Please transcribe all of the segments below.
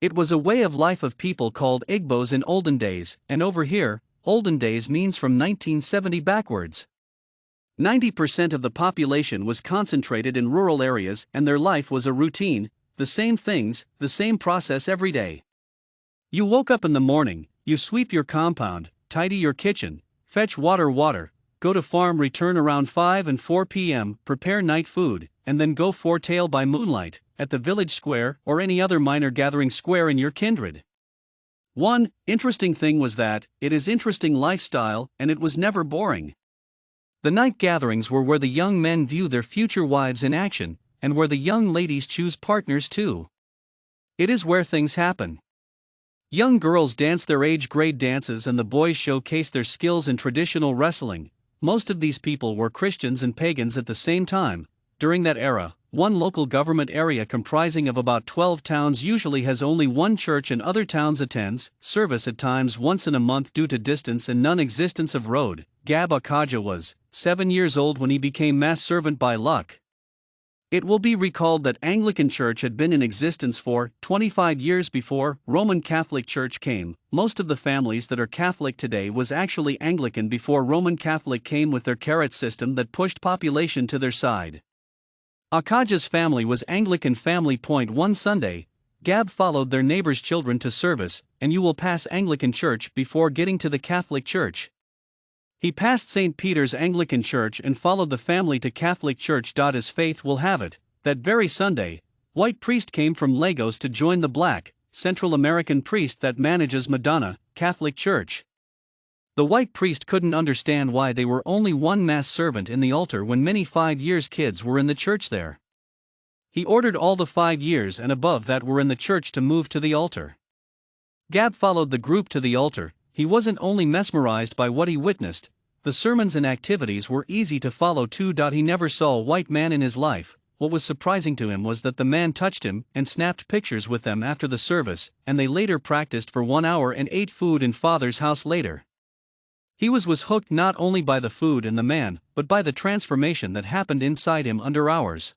It was a way of life of people called Igbos in olden days, and over here, olden days means from 1970 backwards. 90% of the population was concentrated in rural areas and their life was a routine, the same things, the same process every day. You woke up in the morning, you sweep your compound, tidy your kitchen, fetch water, go to farm, return around 5 and 4 p.m., prepare night food, and then go foretail by moonlight, at the village square or any other minor gathering square in your kindred. One interesting thing was that, it is interesting lifestyle and it was never boring. The night gatherings were where the young men view their future wives in action, and where the young ladies choose partners too. It is where things happen. Young girls dance their age-grade dances and the boys showcase their skills in traditional wrestling. Most of these people were Christians and pagans at the same time. During that era, one local government area comprising of about 12 towns usually has only one church and other towns attends service at times once in a month due to distance and non-existence of road. Gab Akaja was 7 years old when he became mass servant by luck. It will be recalled that Anglican Church had been in existence for 25 years before Roman Catholic Church came. Most of the families that are Catholic today was actually Anglican before Roman Catholic came with their carrot system that pushed population to their side. Akaja's family was Anglican family. One Sunday, Gab followed their neighbors' children to service, and you will pass Anglican Church before getting to the Catholic Church. He passed St. Peter's Anglican Church and followed the family to Catholic Church. As faith will have it, that very Sunday, white priest came from Lagos to join the black, Central American priest that manages Madonna, Catholic Church. The white priest couldn't understand why they were only one mass servant in the altar when many 5 years kids were in the church there. He ordered all the 5 years and above that were in the church to move to the altar. Gab followed the group to the altar. He wasn't only mesmerized by what he witnessed, the sermons and activities were easy to follow too. He never saw a white man in his life. What was surprising to him was that the man touched him and snapped pictures with them after the service, and they later practiced for 1 hour and ate food in father's house later. He was hooked not only by the food and the man, but by the transformation that happened inside him under hours.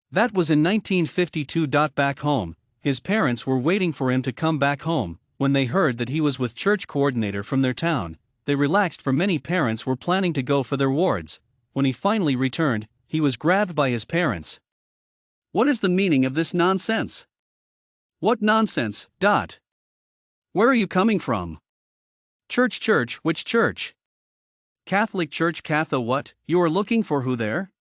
That was in 1952. Back home, his parents were waiting for him to come back home. When they heard that he was with church coordinator from their town, they relaxed, for many parents were planning to go for their wards. When he finally returned, he was grabbed by his parents. What is the meaning of this nonsense? What nonsense? Where are you coming from? Church, which church? Catholic Church. Catha what? You are looking for who there?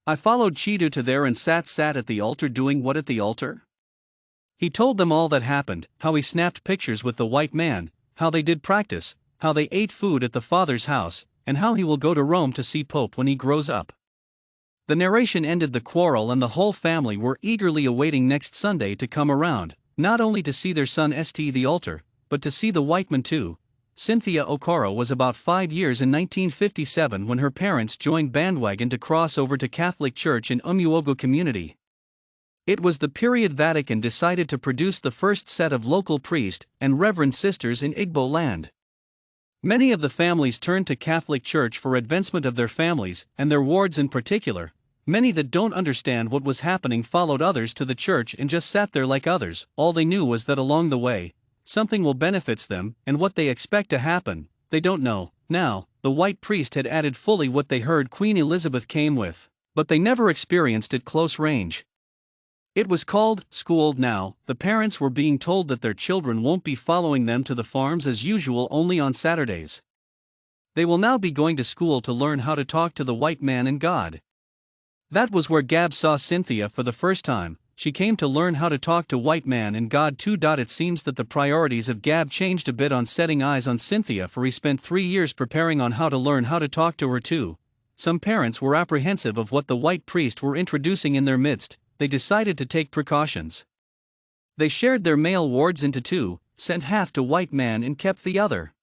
I followed Chidu to there and sat at the altar. Doing what at the altar? He told them all that happened, how he snapped pictures with the white man, how they did practice, how they ate food at the father's house, and how he will go to Rome to see Pope when he grows up. The narration ended the quarrel and the whole family were eagerly awaiting next Sunday to come around, not only to see their son St. the altar, but to see the white man too. Cynthia Okoro was about 5 years in 1957 when her parents joined bandwagon to cross over to Catholic Church in Umuogo community. It was the period Vatican decided to produce the first set of local priest and reverend sisters in Igbo land. Many of the families turned to Catholic Church for advancement of their families and their wards in particular. Many that don't understand what was happening followed others to the church and just sat there like others. All they knew was that along the way, something will benefits them, and what they expect to happen, they don't know. Now, the white priest had added fully what they heard Queen Elizabeth came with, but they never experienced it close range. It was called school. Now, the parents were being told that their children won't be following them to the farms as usual only on Saturdays. They will now be going to school to learn how to talk to the white man and God. That was where Gab saw Cynthia for the first time. She came to learn how to talk to white man and God too. It seems that the priorities of Gab changed a bit on setting eyes on Cynthia, for he spent 3 years preparing on how to learn how to talk to her too. Some parents were apprehensive of what the white priest were introducing in their midst. They decided to take precautions. They shared their male wards into 2, sent half to white man and kept the other.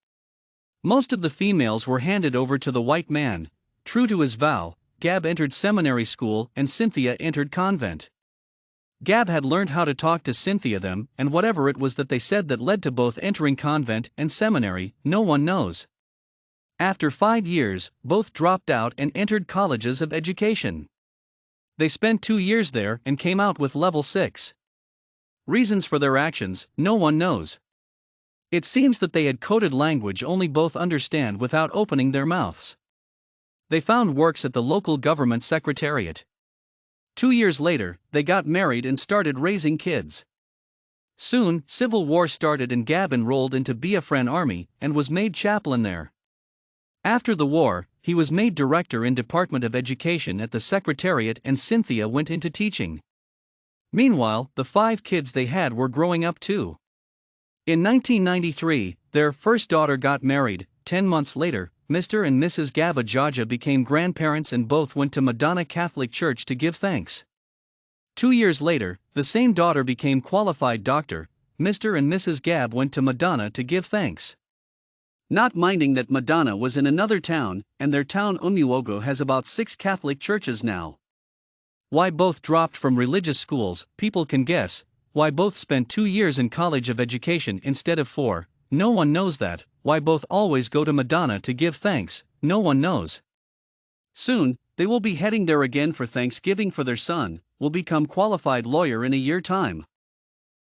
Most of the females were handed over to the white man. True to his vow, Gab entered seminary school and Cynthia entered convent. Gab had learned how to talk to Cynthia them, and whatever it was that they said that led to both entering convent and seminary, no one knows. After 5 years, both dropped out and entered colleges of education. They spent 2 years there and came out with level 6. Reasons for their actions, no one knows. It seems that they had coded language only both understand without opening their mouths. They found works at the local government secretariat. 2 years later, they got married and started raising kids. Soon, civil war started and Gab enrolled into Biafran army and was made chaplain there. After the war, he was made director in Department of Education at the Secretariat and Cynthia went into teaching. Meanwhile, the 5 kids they had were growing up too. In 1993, their first daughter got married. 10 months later, Mr. and Mrs. Gaba Jaja became grandparents and both went to Madonna Catholic Church to give thanks. 2 years later, the same daughter became qualified doctor. Mr. and Mrs. Gab went to Madonna to give thanks. Not minding that Madonna was in another town, and their town Umuogo has about 6 Catholic churches now. Why both dropped from religious schools, people can guess. Why both spent 2 years in college of education instead of 4, no one knows that. Why both always go to Madonna to give thanks, no one knows. Soon, they will be heading there again for Thanksgiving for their son, will become qualified lawyer in a year time.